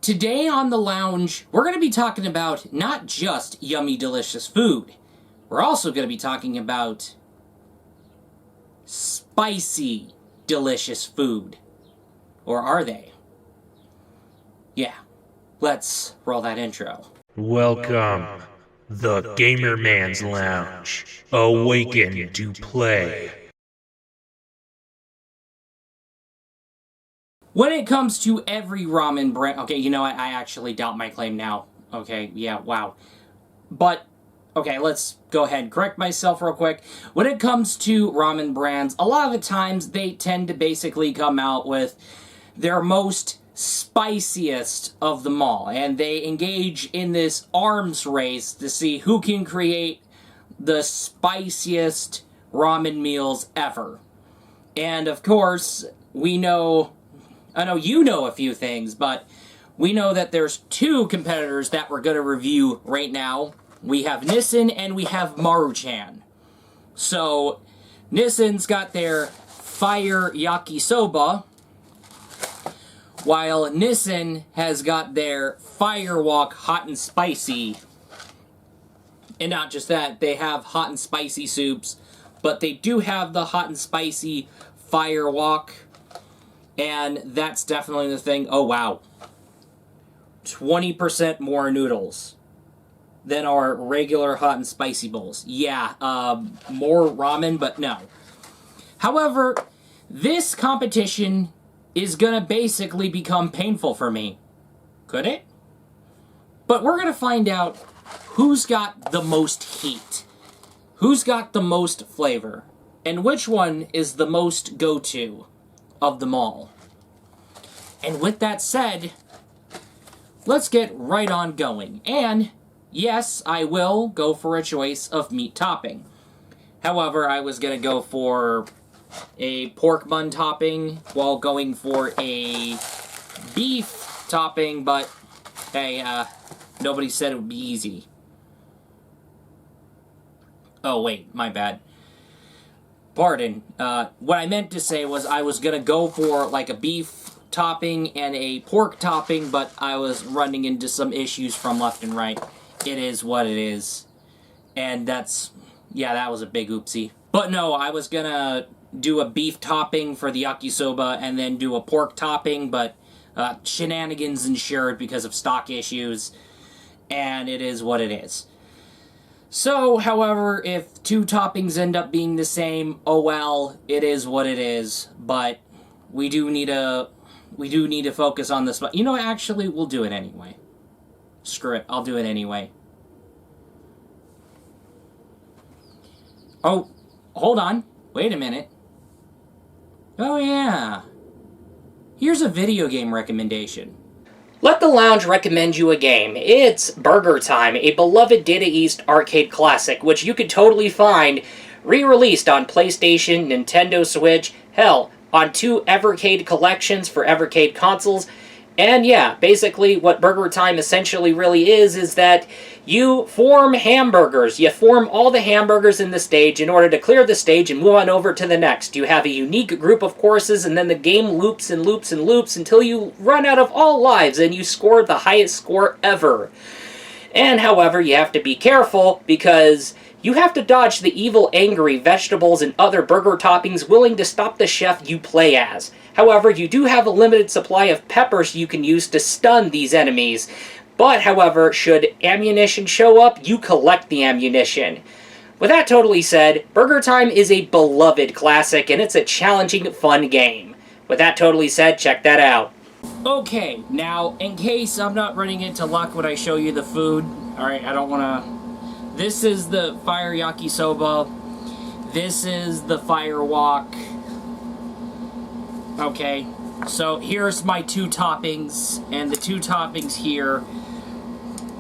Today on the lounge, we're going to be talking about not just yummy, delicious food. We're also going to be talking about spicy, delicious food. Or are they? Yeah, let's roll that intro. Welcome, the Gamer Man's Lounge. Awaken to play. When it comes to every ramen brand... Okay, you know what? I actually doubt my claim now. Okay, yeah, wow. But, okay, let's go ahead and correct myself real quick. When it comes to ramen brands, a lot of the times they tend to basically come out with their most spiciest of them all. And they engage in this arms race to see who can create the spiciest ramen meals ever. And, of course, we know... I know you know a few things, but we know that there's two competitors that we're going to review right now. We have Nissin and we have Maruchan. So, Nissin's got their Fire Yakisoba, while Nissin has got their FIREWOK Hot and Spicy. And not just that, they have hot and spicy soups, but they do have the hot and spicy FIREWOK. And that's definitely the thing. Oh, wow. 20% more noodles than our regular hot and spicy bowls. Yeah, more ramen, but no. However, this competition is gonna basically become painful for me. Could it? But we're gonna find out who's got the most heat, who's got the most flavor, and which one is the most go-to of them all. And with that said, let's get right on going. And yes, I will go for a choice of meat topping. However, I was gonna go for a pork bun topping while going for a beef topping, but hey, nobody said it would be easy. Oh wait, my bad. Pardon. What I meant to say was I was gonna go for like a beef topping and a pork topping, but I was running into some issues from left and right. It is what it is. And that's... yeah, that was a big oopsie. But no, I was gonna do a beef topping for the yakisoba and then do a pork topping, but shenanigans ensured because of stock issues. And it is what it is. So, however, if two toppings end up being the same, oh well, it is what it is. But we do need to focus on this. You know, actually, we'll do it anyway. Screw it, I'll do it anyway. Oh, hold on. Wait a minute. Oh yeah. Here's a video game recommendation. Let the Lounge recommend you a game. It's Burger Time, a beloved Data East arcade classic, which you could totally find re-released on PlayStation, Nintendo Switch, hell, on 2 Evercade collections for Evercade consoles. And yeah, basically what Burger Time essentially really is that you form hamburgers. You form all the hamburgers in the stage in order to clear the stage and move on over to the next. You have a unique group of courses, and then the game loops and loops and loops until you run out of all lives and you score the highest score ever. And however, you have to be careful because you have to dodge the evil, angry vegetables and other burger toppings willing to stop the chef you play as. However, you do have a limited supply of peppers you can use to stun these enemies. But, however, should ammunition show up, you collect the ammunition. With that totally said, Burger Time is a beloved classic, and it's a challenging, fun game. With that totally said, check that out. Okay, now, in case I'm not running into luck when I show you the food, alright, I don't want to... This is the Fire Yakisoba. This is the FIREWOK. Okay, so here's my 2 toppings, and the 2 toppings here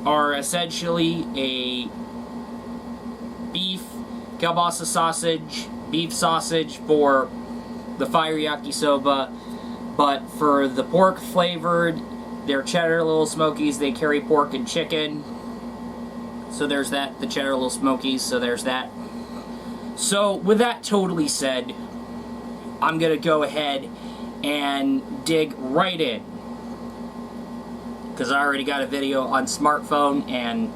are essentially a beef kielbasa sausage, beef sausage for the Fire Yakisoba, but for the pork flavored, they're cheddar little smokies. They carry pork and chicken. So there's that, the cheddar little smokies, so there's that. So with that totally said, I'm gonna go ahead and dig right in. because I already got a video on smartphone, and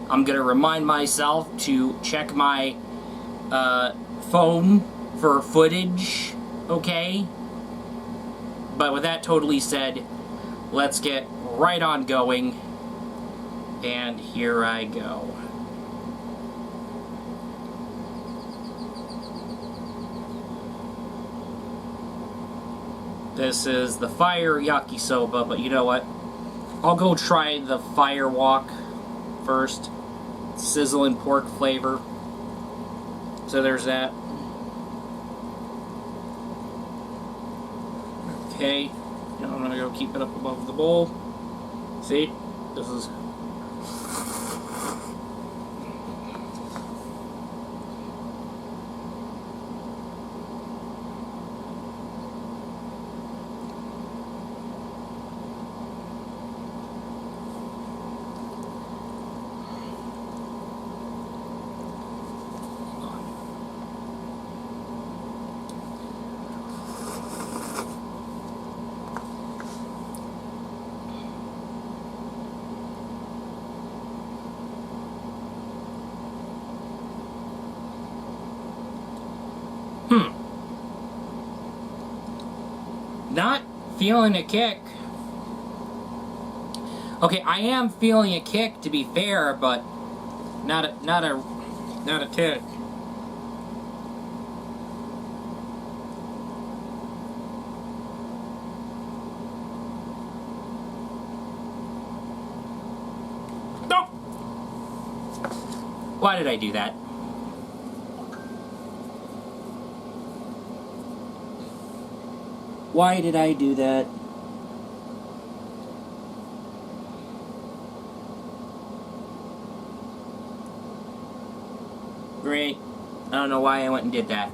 I'm gonna remind myself to check my phone for footage, okay? But with that totally said, let's get right on going, and here I go. This is the Fire Yakisoba, but you know what? I'll go try the FIREWOK first. Sizzling pork flavor. So there's that. Okay. Now I'm gonna go keep it up above the bowl. See? This is... Not feeling a kick. Okay, I am feeling a kick, to be fair, but not a tick. No! Why did I do that? Why did I do that? Great. I don't know why I went and did that.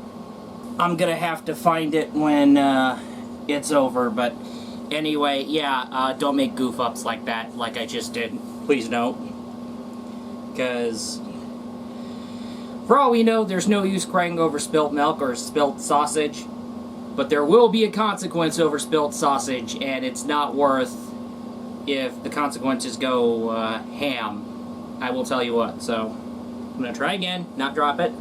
I'm gonna have to find it when it's over, but anyway, yeah, don't make goof-ups like that, like I just did. Please note. Because for all we know, there's no use crying over spilt milk or spilt sausage. But there will be a consequence over spilt sausage, and it's not worth if the consequences go ham. I will tell you what. So, I'm going to try again, not drop it.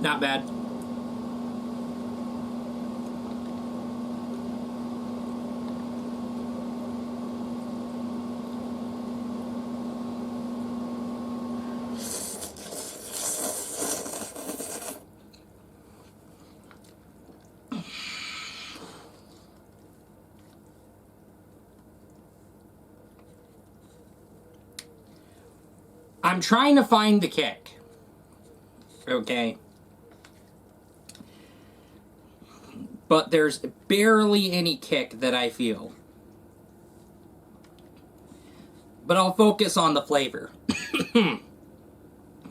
Not bad. I'm trying to find the kick. Okay. But there's barely any kick that I feel. But I'll focus on the flavor.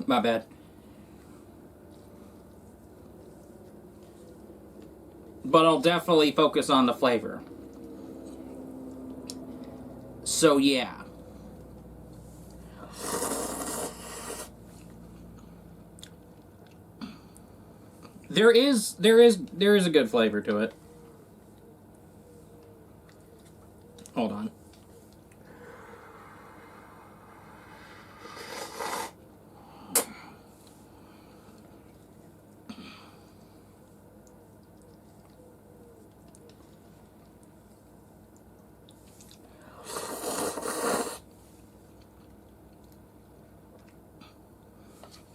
My bad. But I'll definitely focus on the flavor. So yeah. There is a good flavor to it. Hold on.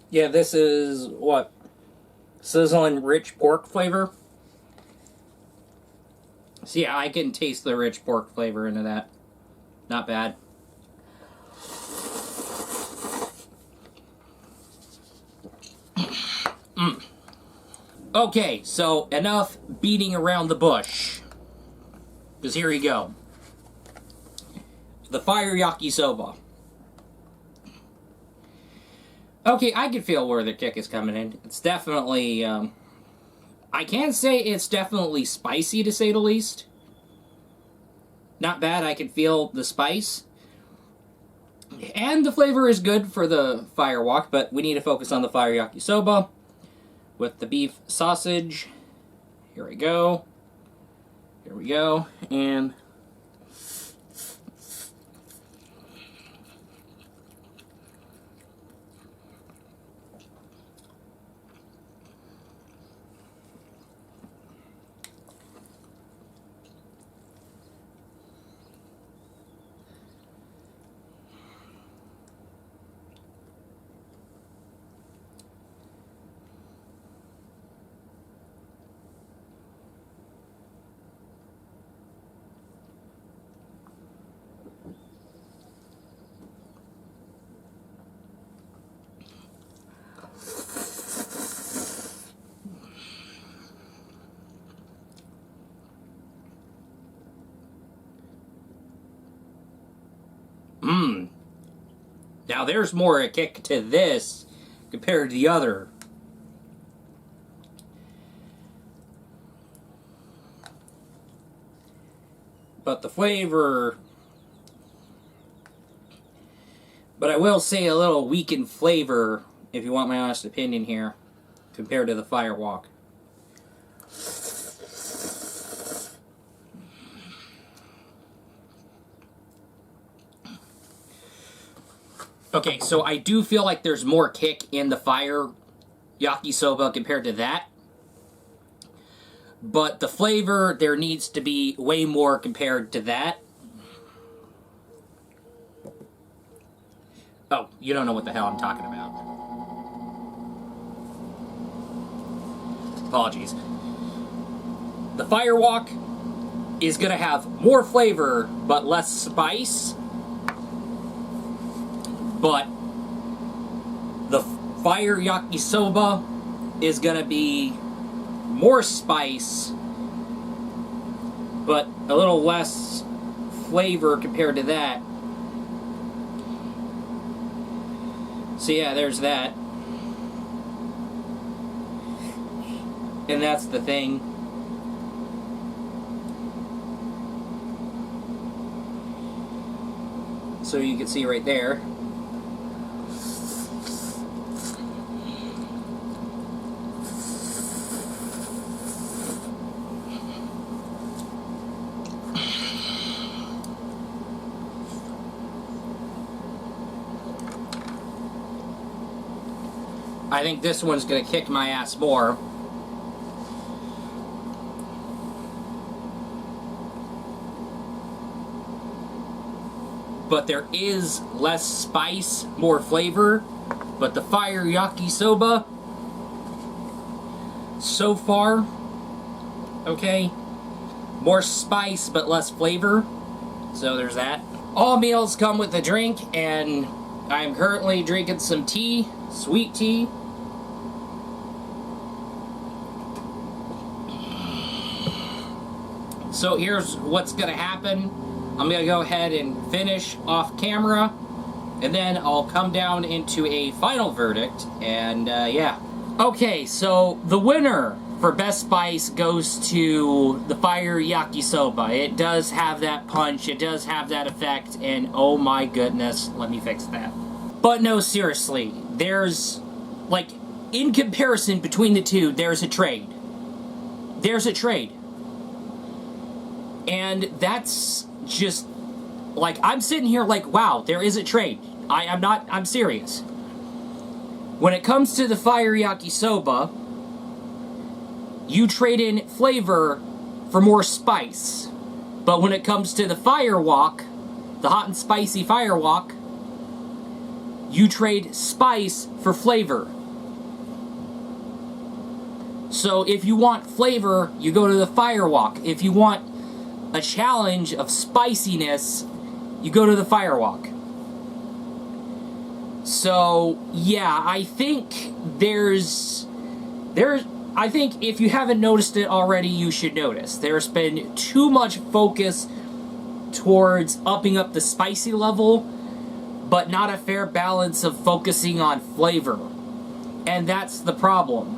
Yeah, this is what? Sizzling rich pork flavor. So yeah, I can taste the rich pork flavor into that. Not bad. Okay, so enough beating around the bush. Because here we go. The Fire Yakisoba. Okay, I can feel where the kick is coming in. It's definitely, I can say it's definitely spicy, to say the least. Not bad, I can feel the spice. And the flavor is good for the FIREWOK, but we need to focus on the Fire Yakisoba with the beef sausage. Here we go. Here we go. And now there's more a kick to this compared to the other. But the flavor... But I will say a little weak in flavor, if you want my honest opinion here, compared to the FIREWOK. Okay, so I do feel like there's more kick in the Fire Yakisoba compared to that. But the flavor, there needs to be way more compared to that. Oh, you don't know what the hell I'm talking about. Apologies. The FIREWOK is going to have more flavor, but less spice. But the Fire Yakisoba is going to be more spice, but a little less flavor compared to that. So yeah, there's that. And that's the thing. So you can see right there. I think this one's gonna kick my ass more. But there is less spice, more flavor. But the Fire Yakisoba, so far, okay, more spice but less flavor. So there's that. All meals come with a drink, and I am currently drinking some tea, sweet tea. So here's what's gonna happen. I'm gonna go ahead and finish off camera, and then I'll come down into a final verdict, and yeah. Okay, so the winner for Best Spice goes to the Fire Yakisoba. It does have that punch, it does have that effect, and oh my goodness, let me fix that. But no, seriously, there's, like, in comparison between the two, there's a trade. There's a trade. And that's just, like, I'm sitting here like, wow, there is a trade. I'm serious. When it comes to the Fire Yakisoba, you trade in flavor for more spice. But when it comes to the FIREWOK, the hot and spicy FIREWOK, you trade spice for flavor. So if you want flavor, you go to the FIREWOK. If you want a challenge of spiciness, you go to the FIREWOK. So, yeah, I think I think if you haven't noticed it already, you should notice. There's been too much focus towards upping up the spicy level, but not a fair balance of focusing on flavor. And that's the problem.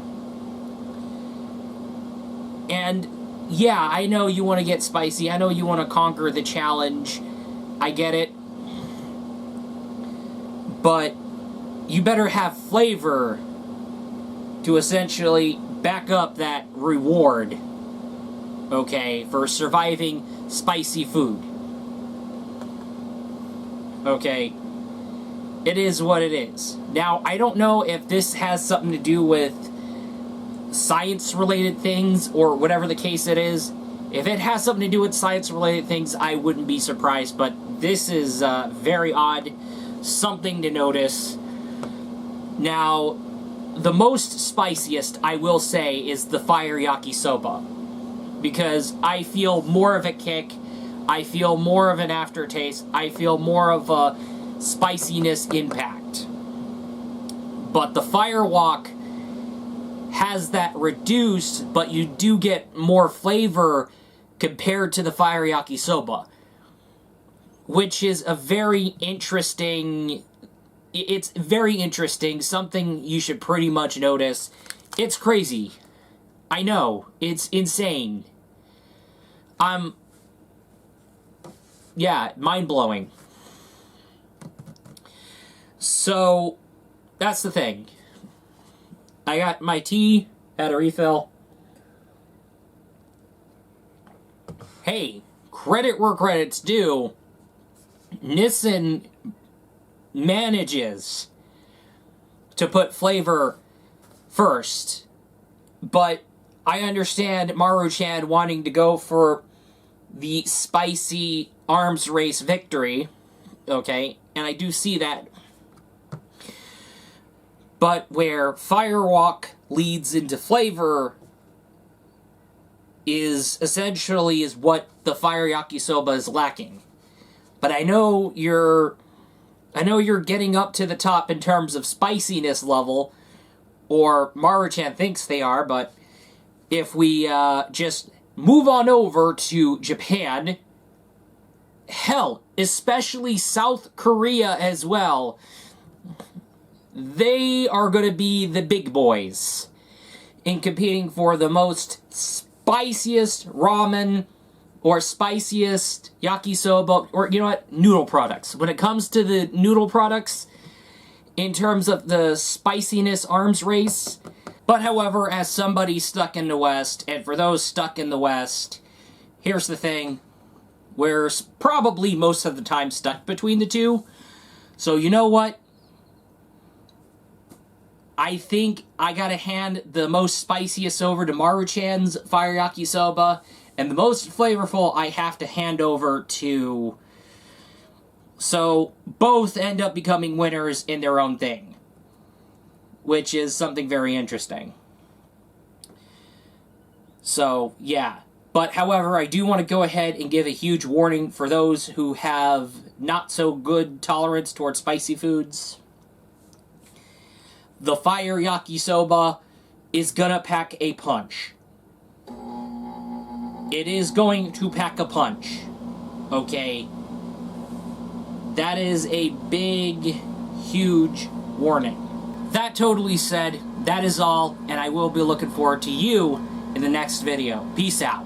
And yeah, I know you want to get spicy. I know you want to conquer the challenge. I get it. But you better have flavor to essentially back up that reward, okay, for surviving spicy food. Okay, it is what it is. Now, I don't know if this has something to do with science-related things or whatever the case it is. If it has something to do with science-related things, I wouldn't be surprised, but this is very odd, something to notice. Now, the most spiciest, I will say, is the fire yakisoba, because I feel more of a kick, I feel more of an aftertaste, I feel more of a spiciness impact. But the FIREWOK has that reduced, but you do get more flavor compared to the fire yakisoba, which is a very interesting... It's very interesting, something you should pretty much notice. It's crazy. I know, it's insane. Yeah, mind-blowing. So, that's the thing. I got my tea, had a refill. Hey, credit where credit's due. Nissin manages to put flavor first, but I understand Maruchan wanting to go for the spicy arms race victory, okay, and I do see that. But where FIREWOK leads into flavor is essentially what the fire yakisoba is lacking. But I know you're getting up to the top in terms of spiciness level, or Maruchan thinks they are, but if we just move on over to Japan, hell, especially South Korea as well, they are going to be the big boys in competing for the most spiciest ramen or spiciest yakisoba, or you know what, noodle products. When it comes to the noodle products, in terms of the spiciness arms race. But however, as somebody stuck in the West, and for those stuck in the West, here's the thing, we're probably most of the time stuck between the two. So you know what? I think I gotta hand the most spiciest over to Maruchan's fire yakisoba, and the most flavorful I have to hand over to... So, both end up becoming winners in their own thing, which is something very interesting. So, yeah. But, however, I do want to go ahead and give a huge warning for those who have not so good tolerance towards spicy foods. The fire yakisoba is gonna pack a punch. It is going to pack a punch. Okay? That is a big, huge warning. That totally said, that is all, and I will be looking forward to you in the next video. Peace out.